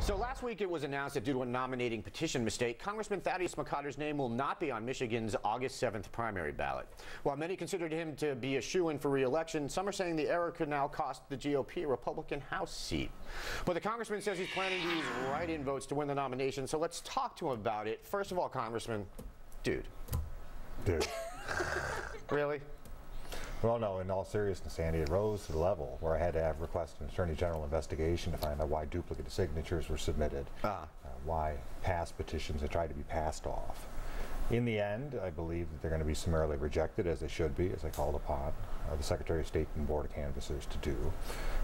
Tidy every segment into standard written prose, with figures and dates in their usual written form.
So last week it was announced that due to a nominating petition mistake, Congressman Thaddeus McCadden's name will not be on Michigan's August 7th primary ballot. While many considered him to be a shoo-in for re-election, some are saying the error could now cost the GOP a Republican House seat. But the congressman says he's planning to use write-in votes to win the nomination, so let's talk to him about it. First of all, Congressman, dude. Really? Well, no, in all seriousness, Andy, it rose to the level where I had to have request an Attorney General investigation to find out why duplicate signatures were submitted, why past petitions had tried to be passed off. In the end, I believe that they're going to be summarily rejected, as they should be, as I called upon the Secretary of State and Board of Canvassers to do.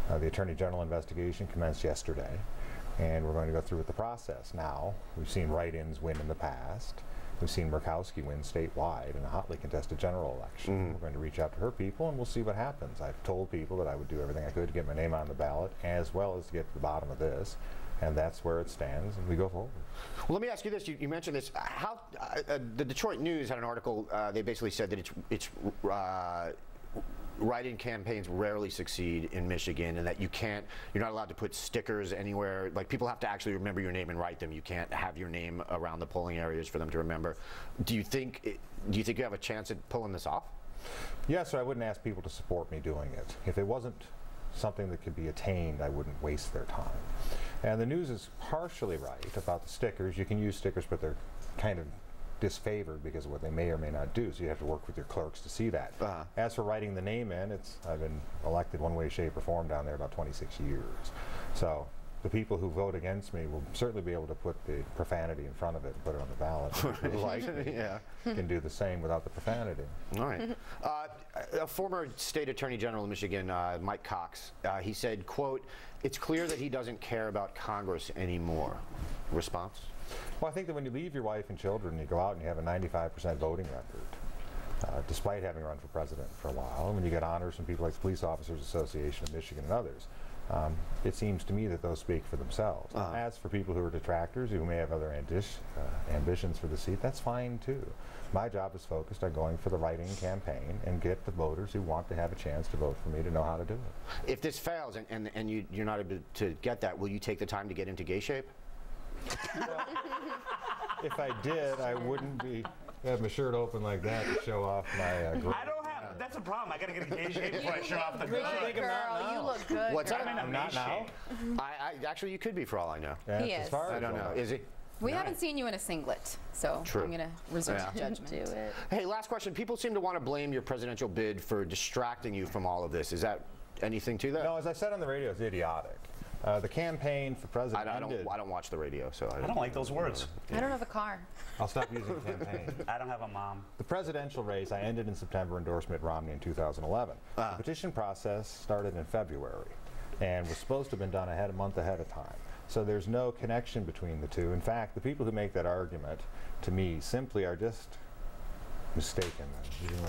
The Attorney General investigation commenced yesterday, and we're going to go through with the process. Now, we've seen write-ins win in the past. We've seen Murkowski win statewide in a hotly contested general election. We're going to reach out to her people and we'll see what happens. I've told people that I would do everything I could to get my name on the ballot, as well as to get to the bottom of this, and that's where it stands, and we go forward. Well, let me ask you this. You mentioned this. How the Detroit News had an article. They basically said that it's write-in campaigns rarely succeed in Michigan, and that you're not allowed to put stickers anywhere. Like, people have to actually remember your name and write them. You can't have your name around the polling areas for them to remember. Do you think you have a chance at pulling this off? Yes, or I wouldn't ask people to support me doing it. If it wasn't something that could be attained, I wouldn't waste their time. And the news is partially right about the stickers. You can use stickers, but they're kind of disfavored because of what they may or may not do, so you have to work with your clerks to see that. As for writing the name in, I've been elected one way, shape, or form down there about 26 years. So the people who vote against me will certainly be able to put the profanity in front of it and put it on the ballot. Can do the same without the profanity. All right. A former state attorney general in Michigan, Mike Cox, he said, quote, "It's clear that he doesn't care about Congress anymore." Response? Well, I think that when you leave your wife and children, you go out and you have a 95% voting record, despite having run for president for a while, and when you get honors from people like the Police Officers Association of Michigan and others, it seems to me that those speak for themselves. As for people who are detractors, who may have other ambitions for the seat, that's fine too. My job is focused on going for the write-in campaign and get the voters who want to have a chance to vote for me to know how to do it. If this fails and you're not able to get that, will you take the time to get into gay shape? Well, if I did, I wouldn't have my shirt open like that to show off my I don't have, that's a problem. I gotta get a gay shape before I show off the Good girl, you look good. What's that? I'm not now. Actually, you could be for all I know. He is. I don't know. Is he? We haven't seen you in a singlet, so I'm going to reserve judgment. Do it. Hey, last question. People seem to want to blame your presidential bid for distracting you from all of this. Is that anything to that? No, as I said on the radio, it's idiotic. The campaign for president I don't watch the radio, so I don't like those words. I don't have a car. I'll stop using campaign. I don't have a mom. The presidential race, I ended in September, endorsed Mitt Romney in 2011. The petition process started in February and was supposed to have been done a month ahead of time. So there's no connection between the two. In fact, the people who make that argument, to me, simply are just mistaken.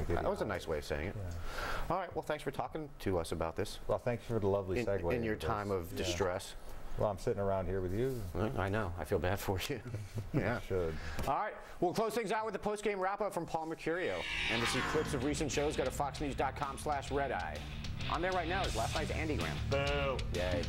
That was a nice way of saying it. Yeah. All right. Well, thanks for talking to us about this. Well, thanks for the lovely segue. In your time of distress. Well, I'm sitting around here with you. I know. I feel bad for you. Yeah. You should. All right. We'll close things out with the post-game wrap-up from Paul Mercurio. And to see clips of recent shows, go to foxnews.com/redeye. On there right now is last night's Andy Graham. Boo. Yay.